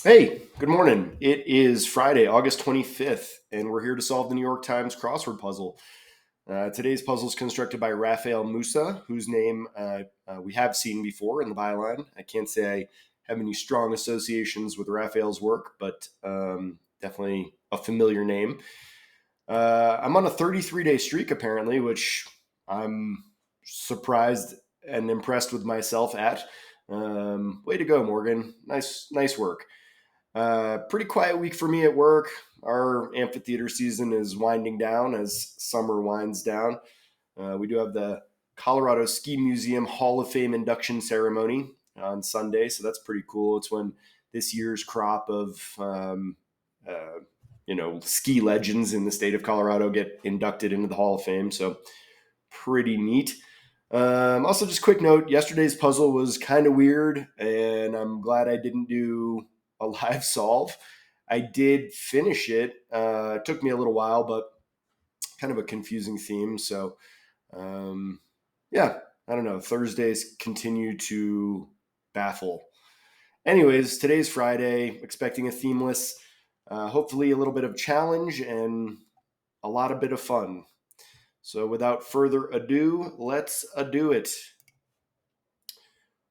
Hey, good morning. It is Friday, August 25th, and we're here to solve the New York Times crossword puzzle. Today's puzzle is constructed by Raphael Musa, whose name we have seen before in the byline. I can't say I have any strong associations with Raphael's work, but definitely a familiar name. I'm on a 33-day streak, apparently, which I'm surprised and impressed with myself at. Way to go, Morgan. Nice work. Pretty quiet week for me at work. Our amphitheater season is winding down as summer winds down. We do have the Colorado Ski Museum Hall of Fame induction ceremony on Sunday, so that's pretty cool. It's when this year's crop of uh, ski legends in the state of Colorado get inducted into the Hall of Fame. So pretty neat. Also, just quick note: yesterday's puzzle was kind of weird, and I'm glad I didn't do a live solve. I did finish it. It took me a little while, but kind of a confusing theme. So, um, yeah, I don't know. Thursdays continue to baffle. Anyways, today's Friday. Expecting a themeless, hopefully a little bit of challenge and a lot of bit of fun. So, without further ado, let's ado it.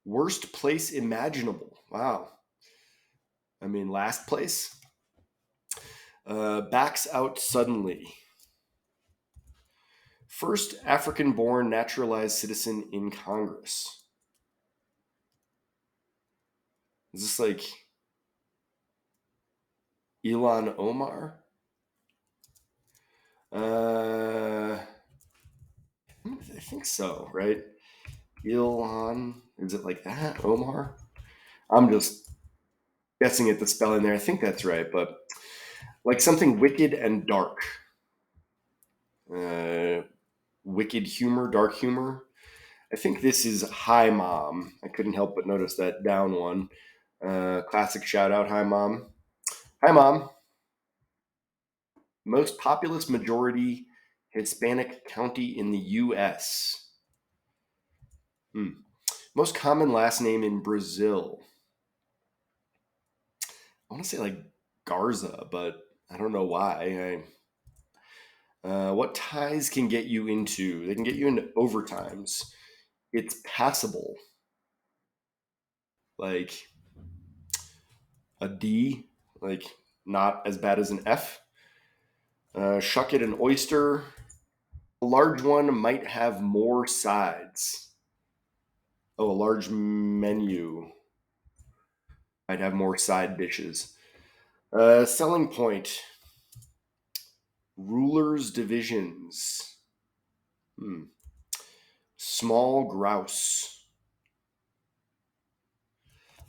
Worst place imaginable. Wow. I mean, last place. Backs out suddenly. First African born naturalized citizen in Congress. Is this like Elon Omar? I think so, right? Elon. Is it like that? Omar? I'm just guessing at the spelling there. I think that's right, but like something wicked and dark. Uh, Wicked humor, dark humor. I think this is Hi Mom. I couldn't help but notice that down one. Classic shout out, Hi Mom. Hi Mom. Most populous majority Hispanic county in the U.S. Hmm. Most common last name in Brazil. I want to say like Garza, but I don't know why. What ties can get you into? They can get you into overtimes. It's passable. Like a D, like not as bad as an F. Shuck it an oyster. A large one might have more sides. Oh, a large menu might have more side dishes. Selling point: rulers divisions. Hmm. Small grouse.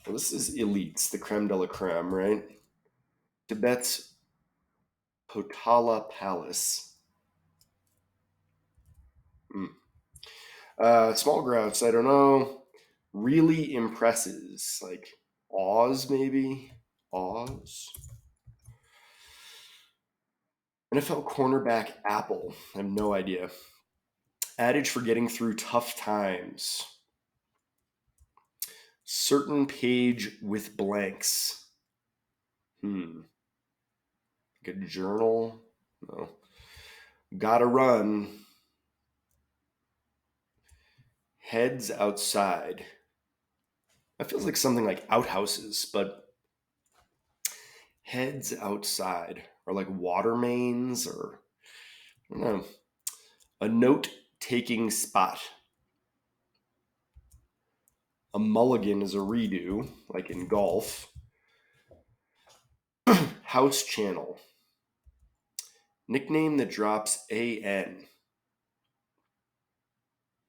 Well, this is elites, the creme de la creme, right? Tibet's Potala Palace. Hmm. Small grouse, I don't know. Really impresses. Like Oz, maybe? Oz? NFL cornerback Apple. I have no idea. Adage for getting through tough times. Certain page with blanks. Like a journal. No. Gotta run. Heads outside. That feels like something like outhouses, but heads outside. Or like water mains, or I don't know. A note taking spot. A mulligan is a redo, like in golf. House channel. Nickname that drops AN.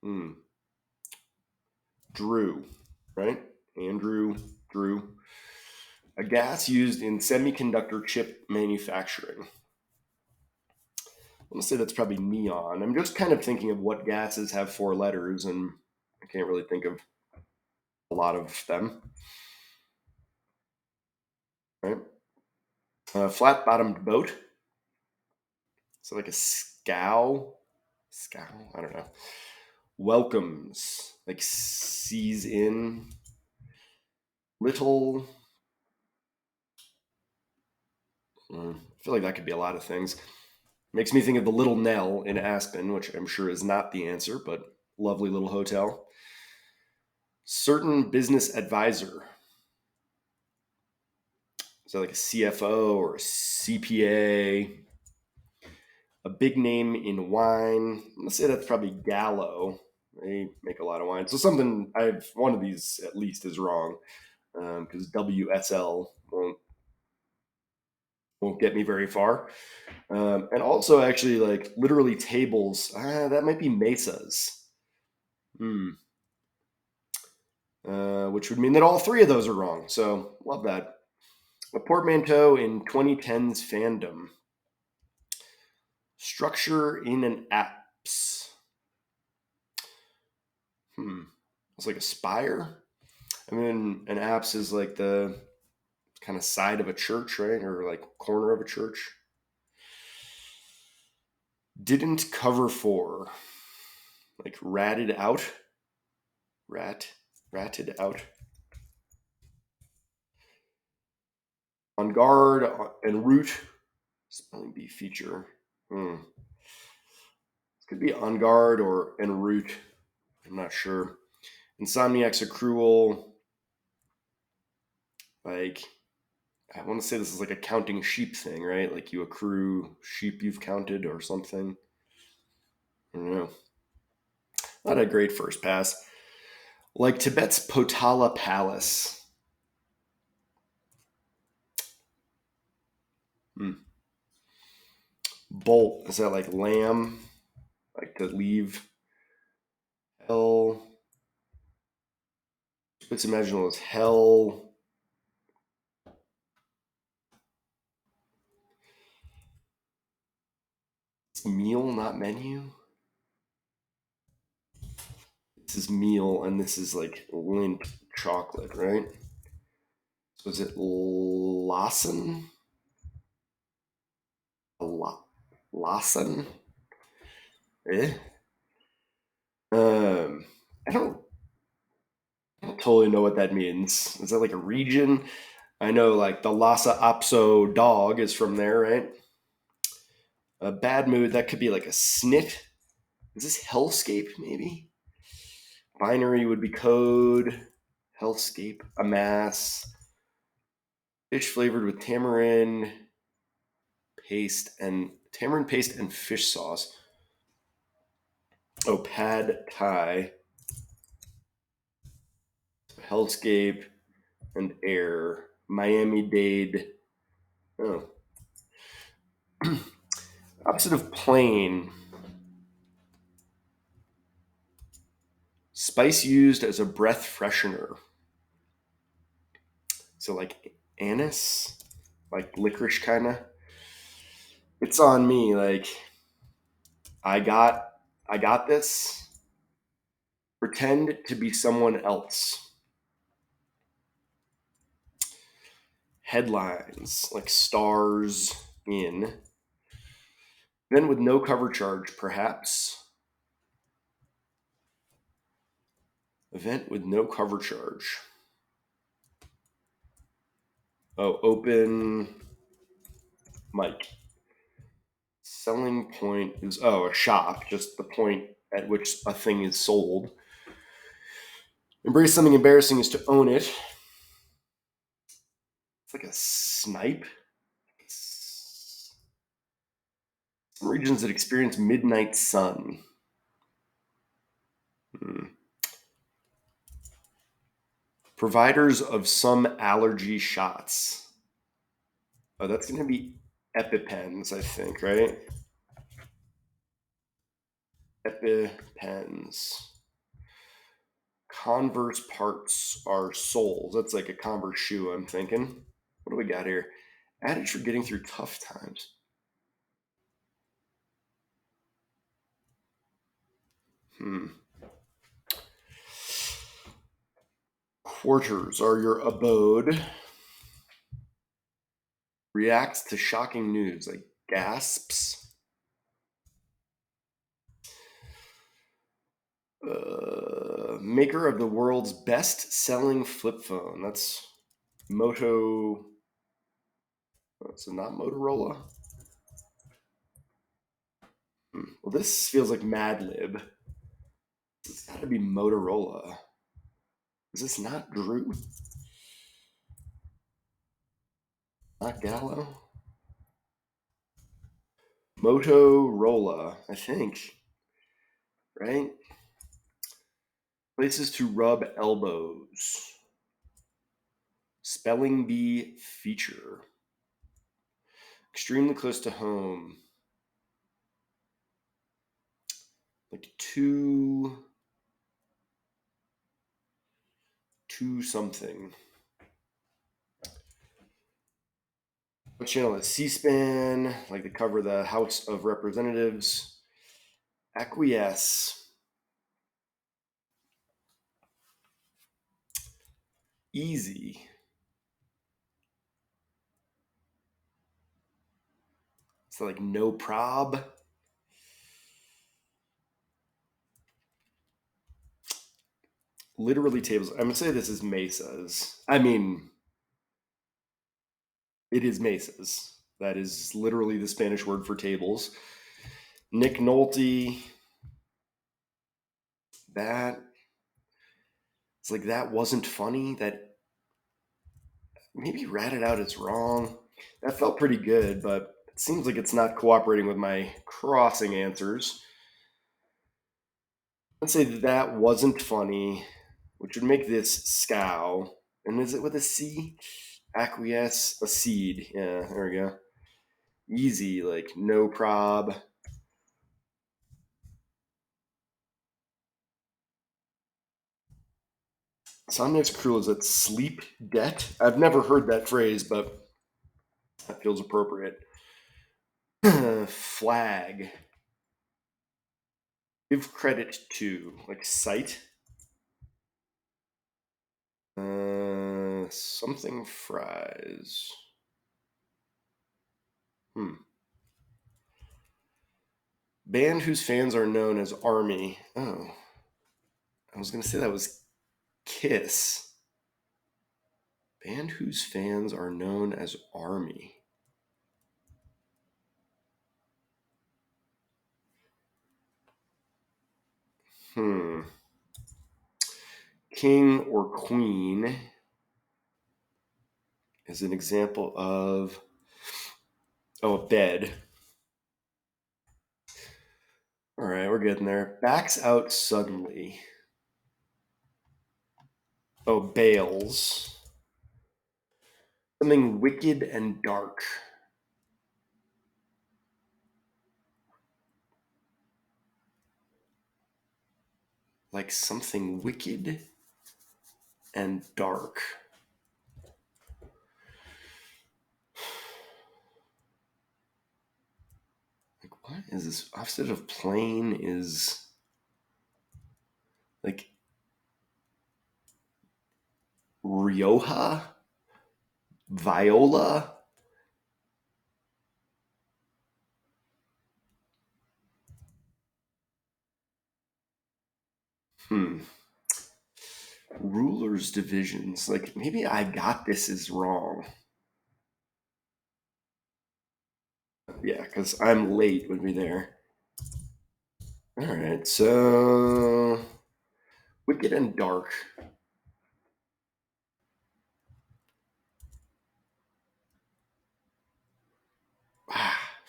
Hmm. Drew, right? Andrew, Drew. A gas used in semiconductor chip manufacturing. I'm gonna say that's probably neon. I'm just kind of thinking of what gases have four letters, and I can't really think of a lot of them. Right? Flat bottomed boat. So like a scow. Scow? I don't know. Welcomes. Like sees in. Little. I feel like that could be a lot of things. Makes me think of the Little Nell in Aspen, which I'm sure is not the answer, but lovely little hotel. Certain business advisor. So like a CFO or a CPA, a big name in wine. Let's say that's probably Gallo. They make a lot of wine. So something I've one of these at least is wrong because WSL won't get me very far. And also actually like literally tables. That might be mesas. Hmm. Which would mean that all three of those are wrong. So love that. A portmanteau in 2010's fandom. Structure in an apse. It's like a spire. I mean, an apse is like the kind of side of a church, right? Or like corner of a church. Didn't cover for. Like ratted out. Ratted out. On guard en route. Spelling bee feature. This could be on guard or en route. I'm not sure. Insomniacs are cruel. Like, I want to say this is like a counting sheep thing, right? Like you accrue sheep you've counted or something. I don't know. Not a great first pass. Like Tibet's Potala Palace. Bolt. Is that like lamb? Like to leave? Hell. Let's imagine it was hell. It's meal, not menu. This is meal, and this is like Lindt chocolate, right? So is it Lawson? Lawson? Eh? Um, I don't totally know what that means. Is that like a region? I know like the Lhasa Apso dog is from there, right? A bad mood, that could be like a snit. Is this hellscape maybe? Binary would be code. Hellscape, amass. Fish flavored with tamarind paste and fish sauce. Oh, pad thai. Hellscape and air. Miami Dade. Oh. Opposite of plain. Spice used as a breath freshener. So like anise, like licorice kind of. It's on me. Like I got, I got this. Pretend to be someone else. Headlines like stars in. Then with no cover charge, perhaps. Event with no cover charge. Oh, open mic. Selling point is, a shop, just the point at which a thing is sold. Embrace something embarrassing is to own it. It's like a snipe. Some regions that experience midnight sun. Providers of some allergy shots. Oh, that's going to be EpiPens, I think, right? EpiPens. Converse parts are soles. That's like a Converse shoe, I'm thinking. What do we got here? Adage for getting through tough times. Quarters are your abode. Reacts to shocking news, like gasps. Maker of the world's best-selling flip phone. That's Moto. So not Motorola. Well, this feels like Mad Lib. It's got to be Motorola. Is this not Drew? Not Gallo? Motorola, I think. Right? Places to rub elbows. Spelling bee feature. Extremely close to home. Like two something. What channel is C-SPAN? Like the cover of the House of Representatives. Acquiesce. Easy. So like no prob. Literally tables. I'm gonna say this is mesas. I mean, it is mesas. That is literally the Spanish word for tables. Nick Nolte. That it's like that wasn't funny. That maybe ratted out is wrong. That felt pretty good, but it seems like it's not cooperating with my crossing answers. Let's say that wasn't funny, which would make this scow. And is it with a C? Acquiesce, a seed. Yeah, there we go. Easy, like no prob. Somnia's cruel is that sleep debt? I've never heard that phrase, but that feels appropriate. Flag. Give credit to, like cite. Something fries. Band whose fans are known as Army. Oh. I was going to say that was Kiss. Band whose fans are known as Army. King or queen is an example of a bed. All right, we're getting there. Backs out suddenly. Oh, bails. Something wicked and dark. Like something wicked and dark. Like, what is this? Opposite of plain is like Rioja? Viola? Rulers divisions. Like maybe I got this is wrong. Yeah, because I'm late would be there. All right, so wicked and dark.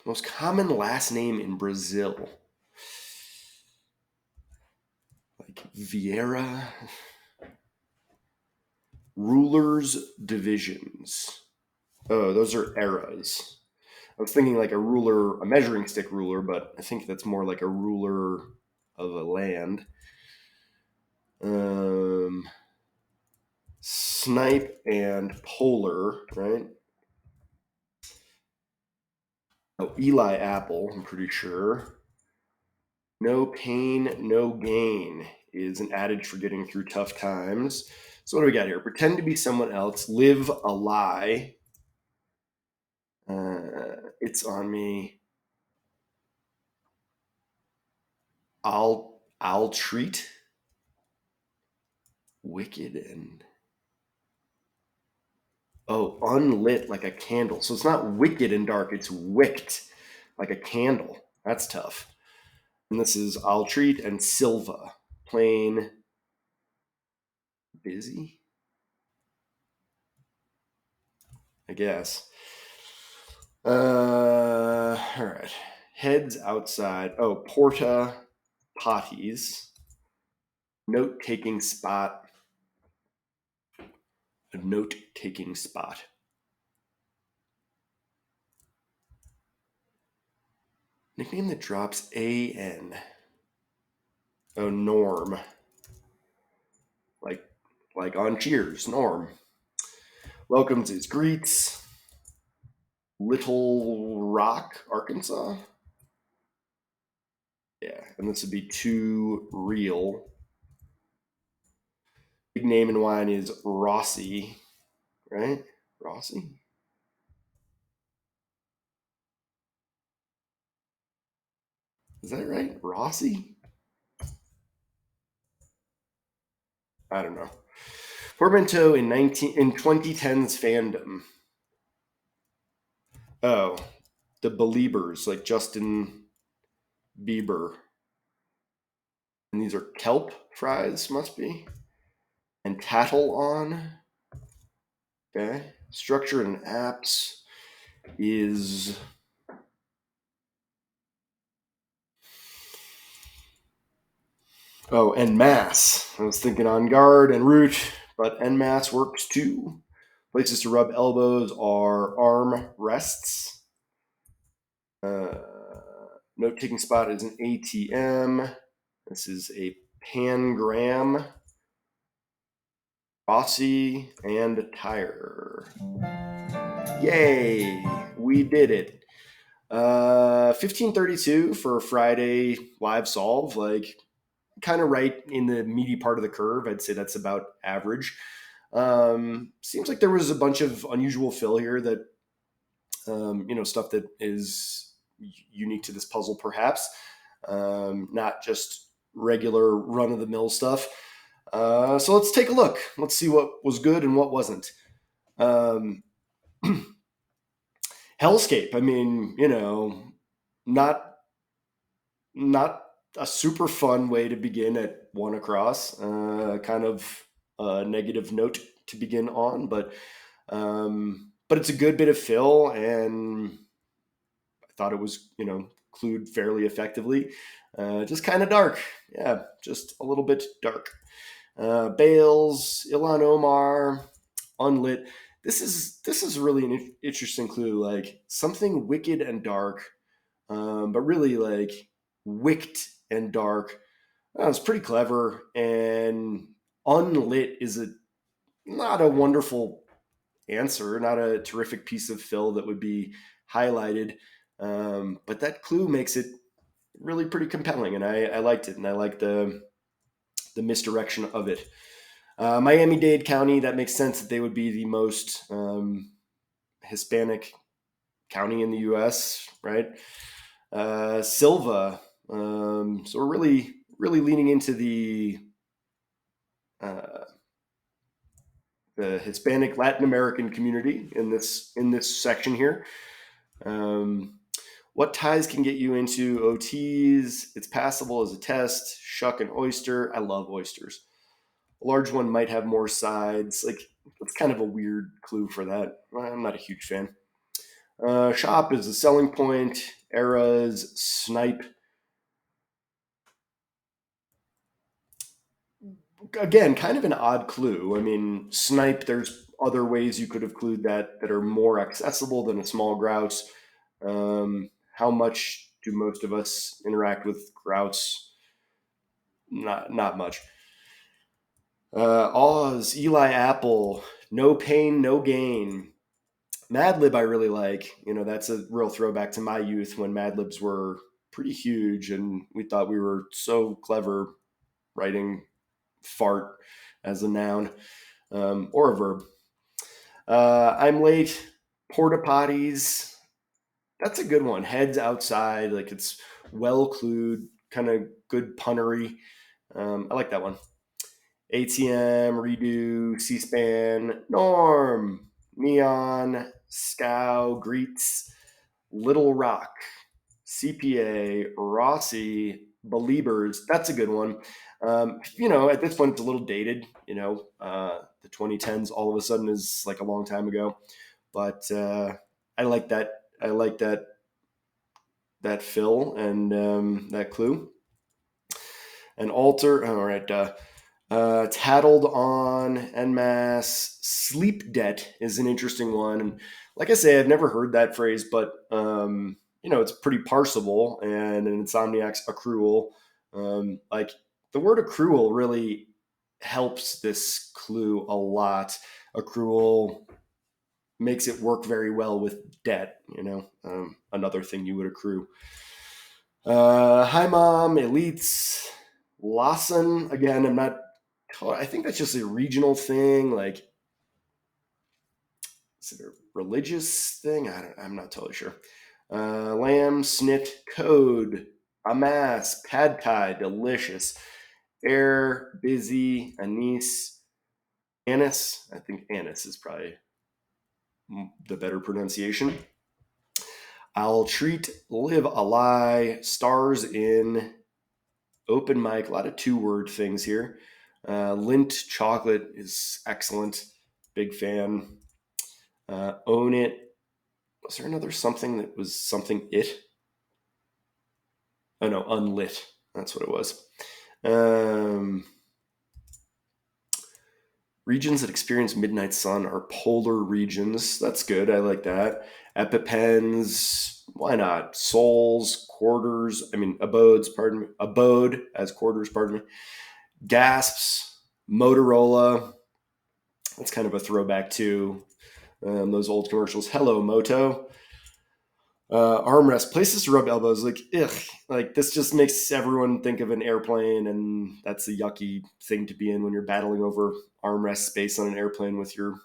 Most common last name in Brazil. Like Vieira. Rulers divisions. Oh, those are eras. I was thinking like a ruler, a measuring stick ruler, but I think that's more like a ruler of a land. Snipe and polar, right? Oh, Eli Apple, I'm pretty sure. No pain, no gain is an adage for getting through tough times. So what do we got here? Pretend to be someone else. Live a lie. It's on me. I'll treat. Wicked and Oh, unlit like a candle. So it's not wicked and dark, it's wicked like a candle. That's tough. And this is I'll treat and Silva. Plain busy, I guess. All right. Heads outside. Oh, Porta Potties. Note taking spot. A note taking spot. Nickname that drops AN. Oh, Norm. Like like on Cheers, Norm. Welcomes his greets. Little Rock, Arkansas. Yeah, and this would be too real. Big name in wine is Rossi, right? Rossi? Is that right? Rossi? I don't know. Portmanteau in 2010's fandom. Oh, the Beliebers, like Justin Bieber. And these are kelp fries, must be. And tattle on. Okay. Structure and apps is oh, en masse. I was thinking on guard and route, but en masse works too. Places to rub elbows are arm rests. Note taking spot is an ATM. This is a pangram. Rossi and tire. Yay! We did it. 1532 for a Friday live solve. Like kind of right in the meaty part of the curve. I'd say that's about average. Seems like there was a bunch of unusual fill here that, stuff that is unique to this puzzle, perhaps. Not just regular run of the mill stuff. So let's take a look. Let's see what was good and what wasn't. Um, Hellscape. I mean, not not a super fun way to begin at one across. Kind of a negative note to begin on, but it's a good bit of fill, and I thought it was clued fairly effectively. Just kind of dark, yeah, just a little bit dark. Bales, Ilan Omar, unlit. This is really an interesting clue. Like something wicked and dark, but really like wicked and dark. It's pretty clever, and unlit is a not a wonderful answer, not a terrific piece of fill that would be highlighted. But that clue makes it really pretty compelling, and I liked it, and I like the misdirection of it. Miami-Dade County, that makes sense that they would be the most Hispanic county in the U.S., right? Silva. So we're really, really leaning into uh, the Hispanic Latin American community in this section here. What ties can get you into OTs? It's passable as a test. Shuck and oyster. I love oysters. A large one might have more sides. Like that's kind of a weird clue for that. I'm not a huge fan. Shop is a selling point. Eras, snipe. Again, kind of an odd clue. I mean, snipe, there's other ways you could have clued that are more accessible than a small grouse. How much do most of us interact with grouse? Not much. Oz, Eli Apple, no pain, no gain. Mad Lib, I really like. That's a real throwback to my youth when Mad Libs were pretty huge, and we thought we were so clever writing fart as a noun or a verb. I'm late. Porta potties. That's a good one. Heads outside, like it's well clued, kind of good punnery. I like that one. ATM, redo, C-SPAN, Norm. Neon, Scow, Greets, Little Rock, CPA, Rossi, Beliebers. That's a good one. At this point, it's a little dated. The 2010s all of a sudden is like a long time ago. But I like that. I like that fill and that clue. An altar. All right. Tattled on en masse. Sleep debt is an interesting one. And like I say, I've never heard that phrase, but it's pretty parsable and an insomniac's accrual. Like the word accrual really helps this clue a lot. Accrual makes it work very well with debt, another thing you would accrue. Hi, Mom, Elites, Lawson. Again, I think that's just a regional thing. Like, is it a religious thing? I'm not totally sure. Lamb, snit, code, amass, pad thai, delicious. Air, busy, anise, anise. I think anise is probably the better pronunciation. I'll treat, live a lie, stars in, open mic, a lot of 2-word things here. Lint chocolate is excellent. Big fan. Own it. Was there another something that was something it? Oh no, unlit. That's what it was. Regions that experience midnight sun are polar regions. That's good. I like that. EpiPens. Why not? Souls, quarters. Abodes. Pardon me. Abode as quarters. Pardon me. Gasps. Motorola. That's kind of a throwback to those old commercials. Hello, Moto. Armrest, places to rub elbows. Like, ugh, like this just makes everyone think of an airplane, and that's a yucky thing to be in when you're battling over armrest space on an airplane with your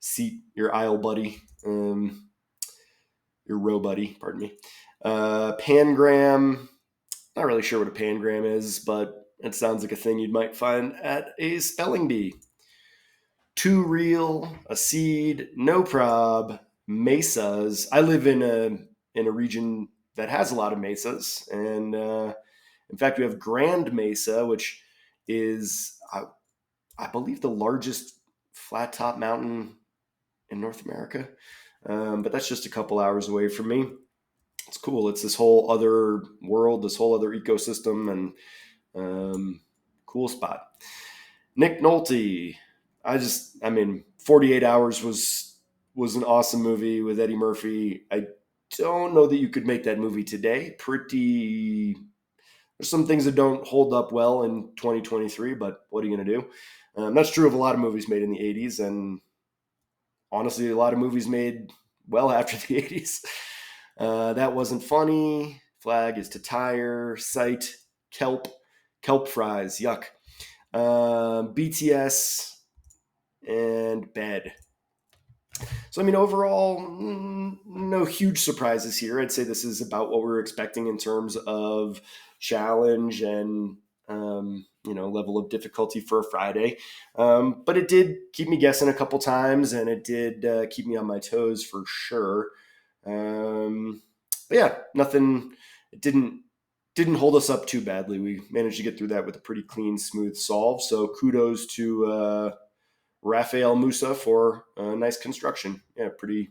seat, your aisle buddy, your row buddy. Pardon me. Pangram. Not really sure what a pangram is, but it sounds like a thing you might find at a spelling bee. Too real, a seed, no prob, mesas. I live in a region that has a lot of mesas, and in fact, we have Grand Mesa, which is, I believe, the largest flat top mountain in North America. But that's just a couple hours away from me. It's cool. It's this whole other world, this whole other ecosystem, and cool spot. Nick Nolte. 48 Hours was an awesome movie with Eddie Murphy. I don't know that you could make that movie today. There's some things that don't hold up well in 2023, but what are you going to do? That's true of a lot of movies made in the 80s, and honestly, a lot of movies made well after the 80s. That wasn't funny. Flag is to tire. Sight. Kelp fries. Yuck. BTS. And bed. So, overall, no huge surprises here. I'd say this is about what we were expecting in terms of challenge and, level of difficulty for a Friday. But it did keep me guessing a couple times, and it did keep me on my toes for sure. But yeah, nothing, it didn't hold us up too badly. We managed to get through that with a pretty clean, smooth solve. So kudos to Rafael Musa for nice construction. Yeah, pretty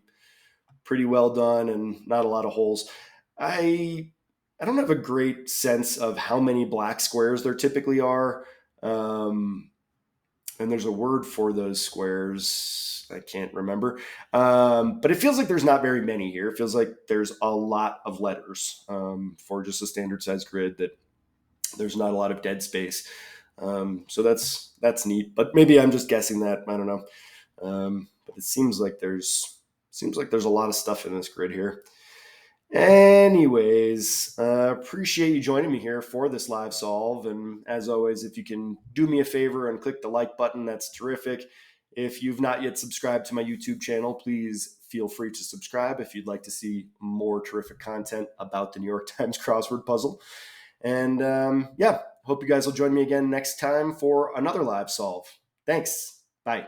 well done, and not a lot of holes. I don't have a great sense of how many black squares there typically are, and there's a word for those squares. I can't remember, but it feels like there's not very many here. It feels like there's a lot of letters for just a standard size grid. That there's not a lot of dead space. So that's neat, but maybe I'm just guessing that. I don't know. But it seems like there's a lot of stuff in this grid here. Anyways, appreciate you joining me here for this live solve. And as always, if you can do me a favor and click the like button, that's terrific. If you've not yet subscribed to my YouTube channel, please feel free to subscribe if you'd like to see more terrific content about the New York Times crossword puzzle. And hope you guys will join me again next time for another live solve. Thanks. Bye.